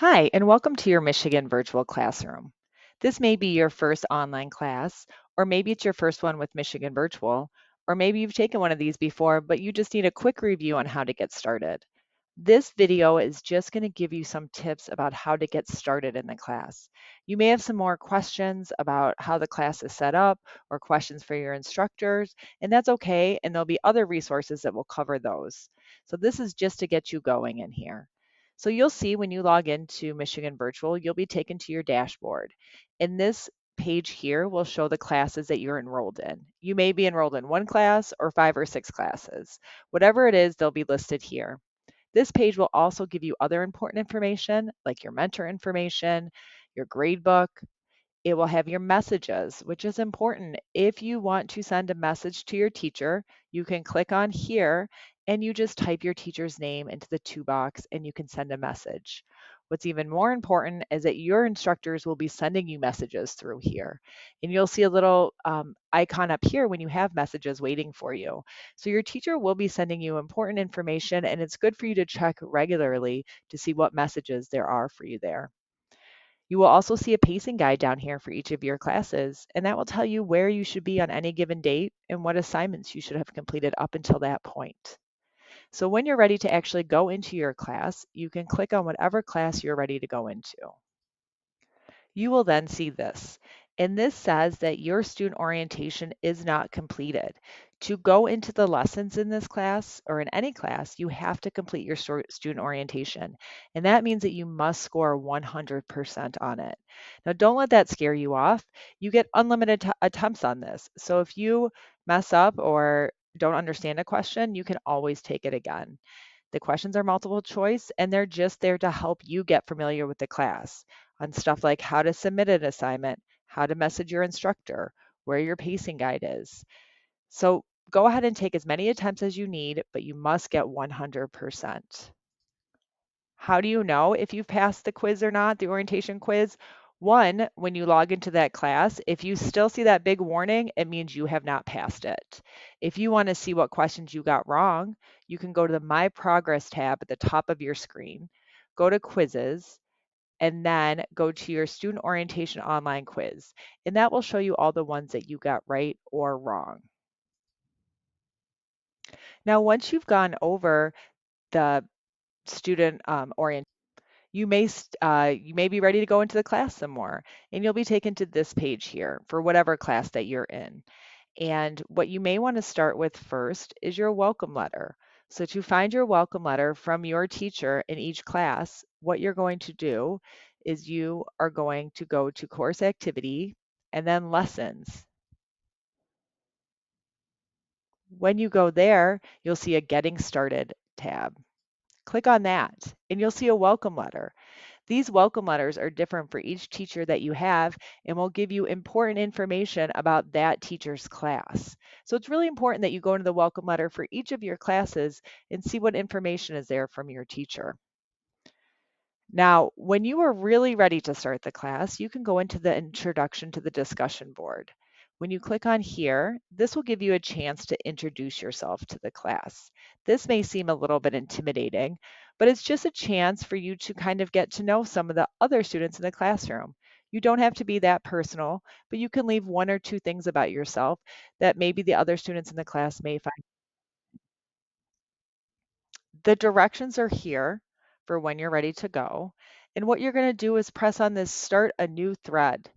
Hi, and welcome to your Michigan Virtual Classroom. This may be your first online class, or maybe it's your first one with Michigan Virtual, or maybe you've taken one of these before, but you just need a quick review on how to get started. This video is just going to give you some tips about how to get started in the class. You may have some more questions about how the class is set up or questions for your instructors, and that's okay, and there'll be other resources that will cover those. So this is just to get you going in here. So you'll see when you log into Michigan Virtual, you'll be taken to your dashboard. And this page here will show the classes that you're enrolled in. You may be enrolled in one class or 5 or 6 classes. Whatever it is, they'll be listed here. This page will also give you other important information like your mentor information, your grade book. It will have your messages, which is important. If you want to send a message to your teacher, you can click on here and you just type your teacher's name into the to box and you can send a message. What's even more important is that your instructors will be sending you messages through here. And you'll see a little icon up here when you have messages waiting for you. So your teacher will be sending you important information, and it's good for you to check regularly to see what messages there are for you there. You will also see a pacing guide down here for each of your classes, and that will tell you where you should be on any given date and what assignments you should have completed up until that point. So when you're ready to actually go into your class, you can click on whatever class you're ready to go into. You will then see this, and this says that your student orientation is not completed. To go into the lessons in this class or in any class, you have to complete your student orientation, and that means that you must score 100% on it. Now, don't let that scare you off. You get unlimited attempts on this, so if you mess up or don't understand a question, you can always take it again. The questions are multiple choice and they're just there to help you get familiar with the class on stuff like how to submit an assignment, how to message your instructor, where your pacing guide is. So go ahead and take as many attempts as you need, but you must get 100%. How do you know if you've passed the quiz or not, the orientation quiz? One, when you log into that class, if you still see that big warning, it means you have not passed it. If you want to see what questions you got wrong, you can go to the My Progress tab at the top of your screen, go to Quizzes, and then go to your Student Orientation Online Quiz. And that will show you all the ones that you got right or wrong. Now, once you've gone over the student orientation, you may be ready to go into the class some more, and you'll be taken to this page here for whatever class that you're in. And what you may want to start with first is your welcome letter. So to find your welcome letter from your teacher in each class, what you're going to do is you are going to go to course activity and then lessons. When you go there, you'll see a getting started tab. Click on that and you'll see a welcome letter. These welcome letters are different for each teacher that you have and will give you important information about that teacher's class. So it's really important that you go into the welcome letter for each of your classes and see what information is there from your teacher. Now, when you are really ready to start the class, you can go into the introduction to the discussion board. When you click on here, this will give you a chance to introduce yourself to the class. This may seem a little bit intimidating, but it's just a chance for you to kind of get to know some of the other students in the classroom. You don't have to be that personal, but you can leave 1 or 2 things about yourself that maybe the other students in the class may find. The directions are here for when you're ready to go. And what you're going to do is press on this start a new thread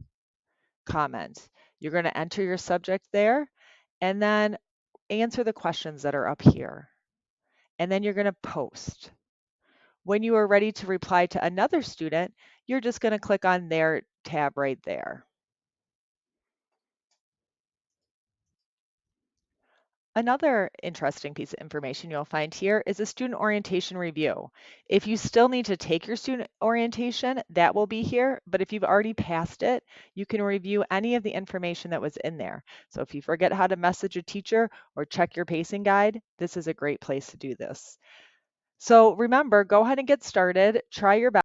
comment. You're going to enter your subject there and then answer the questions that are up here. And then you're going to post. When you are ready to reply to another student, you're just going to click on their tab right there. Another interesting piece of information you'll find here is a student orientation review. If you still need to take your student orientation, that will be here, but if you've already passed it, you can review any of the information that was in there. So if you forget how to message a teacher or check your pacing guide, this is a great place to do this. So remember, go ahead and get started, try your best.